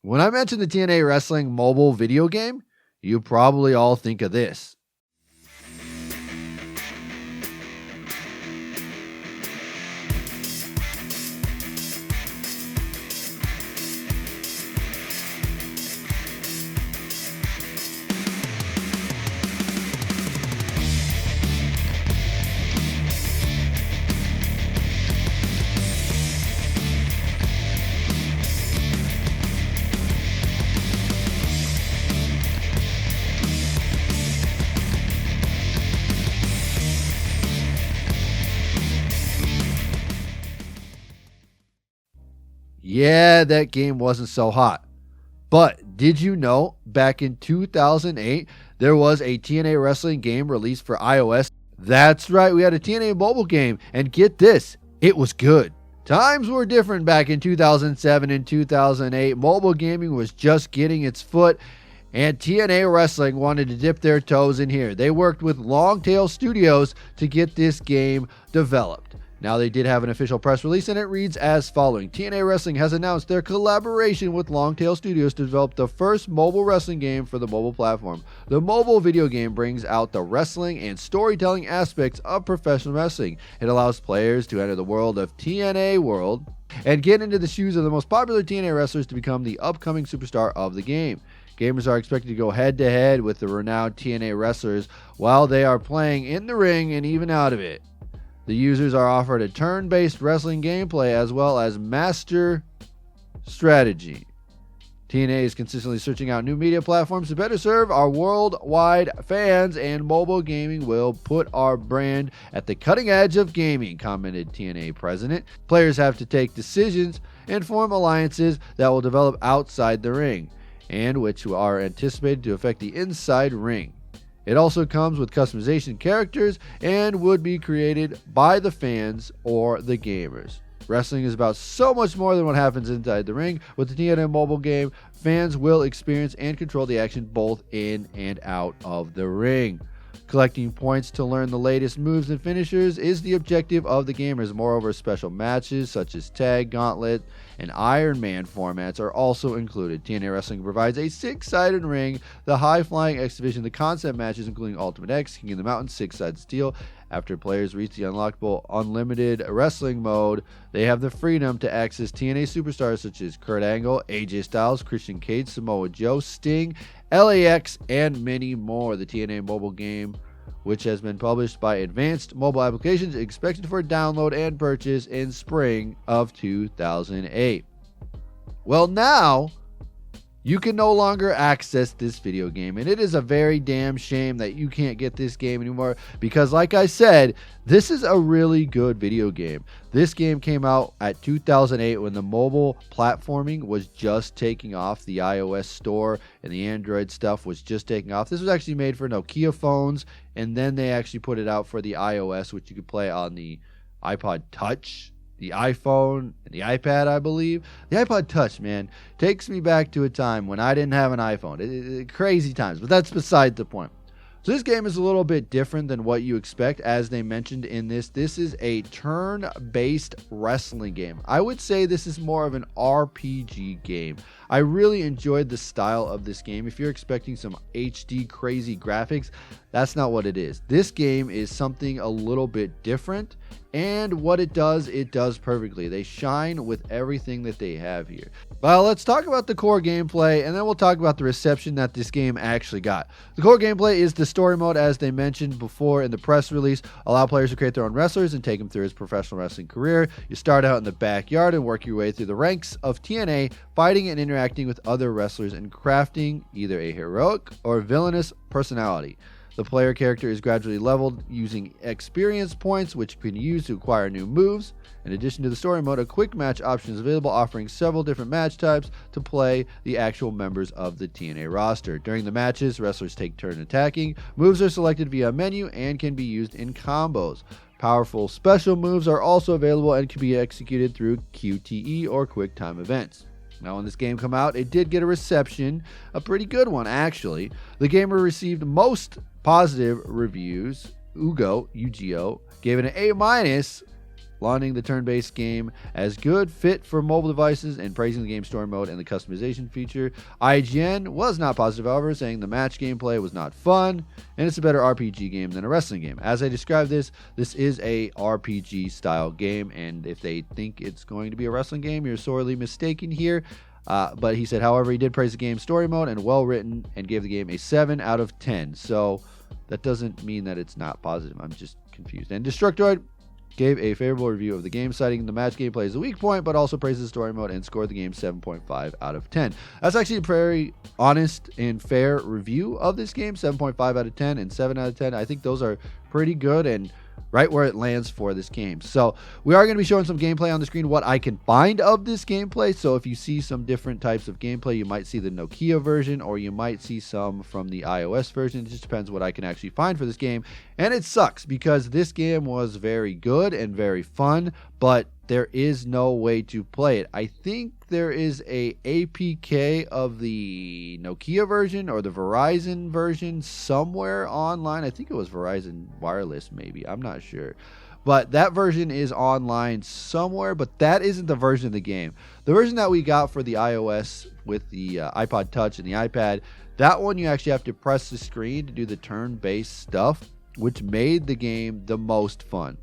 When I mention the TNA Wrestling mobile video game, you probably all think of this. Yeah, that game wasn't so hot. But did you know back in 2008, there was a TNA Wrestling game released for iOS? That's right, we had a TNA mobile game, and get this, it was good. Times were different back in 2007 and 2008. Mobile gaming was just getting its foot, and TNA Wrestling wanted to dip their toes in here. They worked with Longtail Studios to get this game developed. Now, they did have an official press release, and it reads as following. TNA Wrestling has announced their collaboration with Longtail Studios to develop the first mobile wrestling game for the mobile platform. The mobile video game brings out the wrestling and storytelling aspects of professional wrestling. It allows players to enter the world of TNA World and get into the shoes of the most popular TNA wrestlers to become the upcoming superstar of the game. Gamers are expected to go head-to-head with the renowned TNA wrestlers while they are playing in the ring and even out of it. The users are offered a turn-based wrestling gameplay as well as master strategy. TNA is consistently searching out new media platforms to better serve our worldwide fans, and mobile gaming will put our brand at the cutting edge of gaming, commented TNA president. Players have to take decisions and form alliances that will develop outside the ring, and which are anticipated to affect the inside ring. It also comes with customization characters and would be created by the fans or the gamers. Wrestling is about so much more than what happens inside the ring. With the TNA mobile game, fans will experience and control the action both in and out of the ring. Collecting points to learn the latest moves and finishers is the objective of the gamers. Moreover, special matches such as Tag, Gauntlet, and Iron Man formats are also included. TNA Wrestling provides a 6-sided ring, the high-flying exhibition, the concept matches including Ultimate X, King of the Mountain, 6-sided steel. After players reach the unlockable Unlimited Wrestling mode, they have the freedom to access TNA superstars such as Kurt Angle, AJ Styles, Christian Cage, Samoa Joe, Sting, LAX, and many more. The TNA mobile game, which has been published by Advanced Mobile Applications, is expected for download and purchase in spring of 2008. Well, now you can no longer access this video game, and it is a very damn shame that you can't get this game anymore because, like I said, this is a really good video game. This game came out at 2008 when the mobile platforming was just taking off. The iOS store and the Android stuff was just taking off. This was actually made for Nokia phones, and then they actually put it out for the iOS, which you could play on the iPod Touch, the iPhone, and the iPad, I believe. The iPod Touch, man, takes me back to a time when I didn't have an iPhone. Crazy times, but that's beside the point. So this game is a little bit different than what you expect. As they mentioned in this is a turn-based wrestling game. I would say this is more of an RPG game. I really enjoyed the style of this game. If you're expecting some HD crazy graphics, that's not what it is. This game is something a little bit different, and what it does perfectly. They shine with everything that they have here. Well, let's talk about the core gameplay, and then we'll talk about the reception that this game actually got. The core gameplay is the story mode, as they mentioned before in the press release. Allow players to create their own wrestlers and take them through his professional wrestling career. You start out in the backyard and work your way through the ranks of TNA, fighting and interacting with other wrestlers and crafting either a heroic or villainous personality. The player character is gradually leveled using experience points, which you can use to acquire new moves. In addition to the story mode, a quick match option is available, offering several different match types to play the actual members of the TNA roster. During the matches, wrestlers take turn attacking. Moves are selected via a menu and can be used in combos. Powerful special moves are also available and can be executed through QTE or quick time events. Now, when this game came out, it did get a reception, a pretty good one actually. The gamer received most positive reviews. UGO gave it an A-, lauding the turn-based game as good fit for mobile devices and praising the game's story mode and the customization feature. IGN was not positive, however, saying the match gameplay was not fun and it's a better RPG game than a wrestling game. As I described this is a RPG style game, and if they think it's going to be a wrestling game, you're sorely mistaken here. But he said, however, he did praise the game's story mode and well written and gave the game a 7 out of 10. So that doesn't mean that it's not positive. I'm just confused. And Destructoid gave a favorable review of the game, citing the match gameplay as a weak point, but also praised the story mode and scored the game 7.5 out of 10. That's actually a very honest and fair review of this game. 7.5 out of 10 and 7 out of 10. I think those are pretty good and right where it lands for this game. So we are going to be showing some gameplay on the screen, what I can find of this gameplay. So if you see some different types of gameplay, you might see the Nokia version or you might see some from the iOS version. It just depends what I can actually find for this game. And it sucks because this game was very good and very fun, but there is no way to play it. I think there is a APK of the Nokia version or the Verizon version somewhere online. I think it was Verizon Wireless, maybe. I'm not sure. But that version is online somewhere, but that isn't the version of the game. The version that we got for the iOS with the iPod Touch and the iPad, that one you actually have to press the screen to do the turn-based stuff, which made the game the most fun.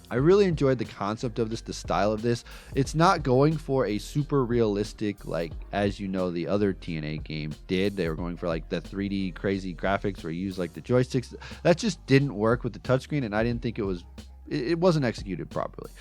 I really enjoyed the concept of this, the style of this. It's not going for a super realistic, like, as you know, the other TNA game did. They were going for like the 3D crazy graphics where you use like the joysticks. That just didn't work with the touchscreen, and I didn't think it wasn't executed properly.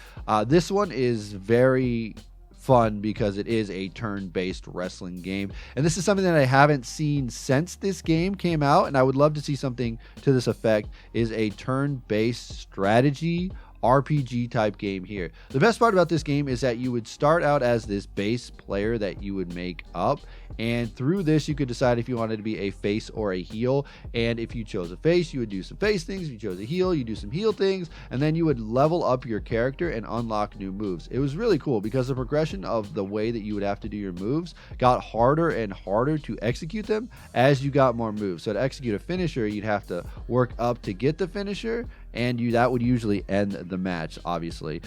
This one is very fun because it is a turn-based wrestling game, and this is something that I haven't seen since this game came out, and I would love to see something to this effect, is a turn-based strategy RPG type game here. The best part about this game is that you would start out as this base player that you would make up, and through this you could decide if you wanted to be a face or a heel, and if you chose a face you would do some face things, if you chose a heel you do some heel things, and then you would level up your character and unlock new moves. It was really cool because the progression of the way that you would have to do your moves got harder and harder to execute them as you got more moves. So to execute a finisher you'd have to work up to get the finisher, and that would usually end the match, obviously.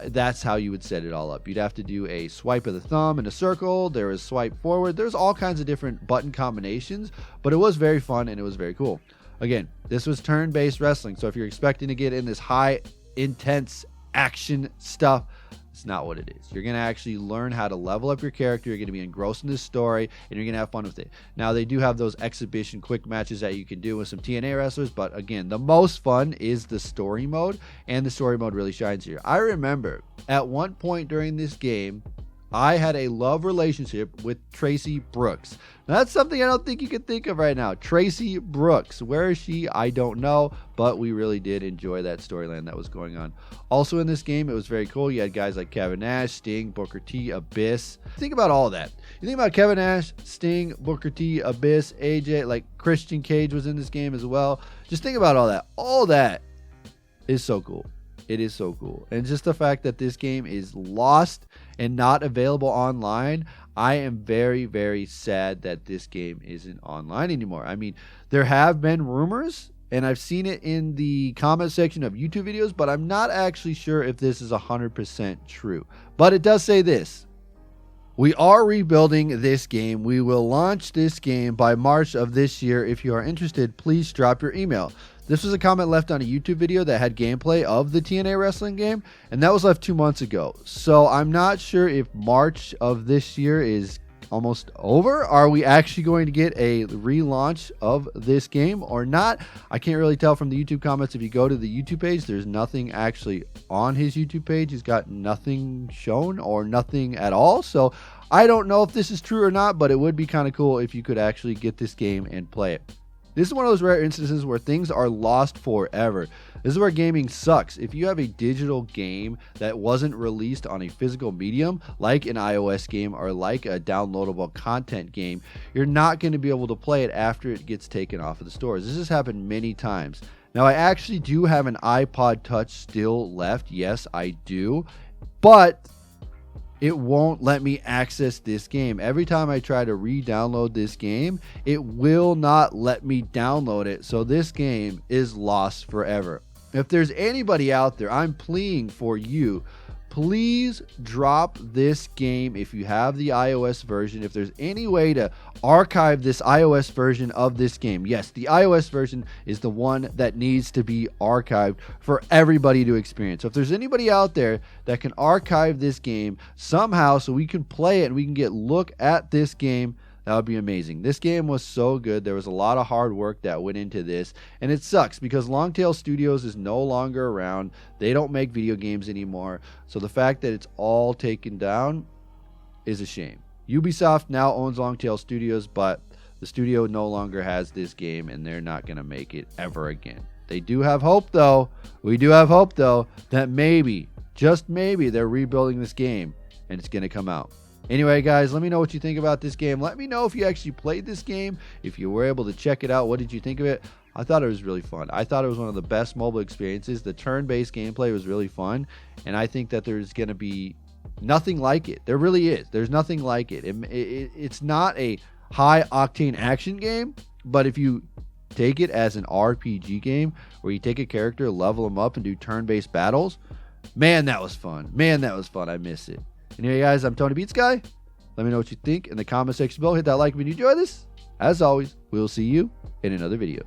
That's how you would set it all up. You'd have to do a swipe of the thumb in a circle. There is swipe forward. There's all kinds of different button combinations, but it was very fun and it was very cool. Again, this was turn-based wrestling, so if you're expecting to get in this high, intense action stuff, it's not what it is. You're going to actually learn how to level up your character. You're going to be engrossed in this story, and you're going to have fun with it. Now, they do have those exhibition quick matches that you can do with some TNA wrestlers, but again, the most fun is the story mode, and the story mode really shines here. I remember at one point during this game, I had a love relationship with Tracy Brooks. Now, that's something I don't think you can think of right now. Tracy Brooks. Where is she? I don't know, but we really did enjoy that storyline that was going on. Also in this game, it was very cool. You had guys like Kevin Nash, Sting, Booker T, Abyss. Think about all that. You think about Kevin Nash, Sting, Booker T, Abyss, AJ, like Christian Cage was in this game as well. Just think about all that. All that is so cool. It is so cool. And just the fact that this game is lost and not available online, I am very, very sad that this game isn't online anymore. I mean, there have been rumors, and I've seen it in the comment section of YouTube videos, but I'm not actually sure if this is 100% true. But it does say this: we are rebuilding this game. We will launch this game by March of this year. If you are interested, please drop your email. This was a comment left on a YouTube video that had gameplay of the TNA Wrestling game, and that was left 2 months ago. So I'm not sure if March of this year is almost over. Are we actually going to get a relaunch of this game or not? I can't really tell from the YouTube comments. If you go to the YouTube page, there's nothing actually on his YouTube page. He's got nothing shown or nothing at all. So I don't know if this is true or not, but it would be kind of cool if you could actually get this game and play it. This is one of those rare instances where things are lost forever. This is where gaming sucks. If you have a digital game that wasn't released on a physical medium, like an iOS game or like a downloadable content game, you're not going to be able to play it after it gets taken off of the stores. This has happened many times. Now, I actually do have an iPod Touch still left. Yes, I do. But it won't let me access this game. Every time I try to re-download this game, it will not let me download it. So this game is lost forever. If there's anybody out there, I'm pleading for you, please drop this game if you have the iOS version. If there's any way to archive this iOS version of this game, yes, the iOS version is the one that needs to be archived for everybody to experience. So if there's anybody out there that can archive this game somehow so we can play it and we can get look at this game, that would be amazing. This game was so good. There was a lot of hard work that went into this. And it sucks because Longtail Studios is no longer around. They don't make video games anymore. So the fact that it's all taken down is a shame. Ubisoft now owns Longtail Studios, but the studio no longer has this game and they're not going to make it ever again. They do have hope, though. We do have hope, though, that maybe, just maybe, they're rebuilding this game and it's going to come out. Anyway, guys, let me know what you think about this game. Let me know if you actually played this game, if you were able to check it out. What did you think of it? I thought it was really fun. I thought it was one of the best mobile experiences. The turn-based gameplay was really fun, and I think that there's going to be nothing like it. There really is. There's nothing like it. It's not a high-octane action game, but if you take it as an RPG game where you take a character, level them up, and do turn-based battles, man, that was fun. Man, that was fun. I miss it. Anyway, guys, I'm TonyPizzaGuy. Let me know what you think in the comment section below. Hit that like if you enjoy this. As always, we'll see you in another video.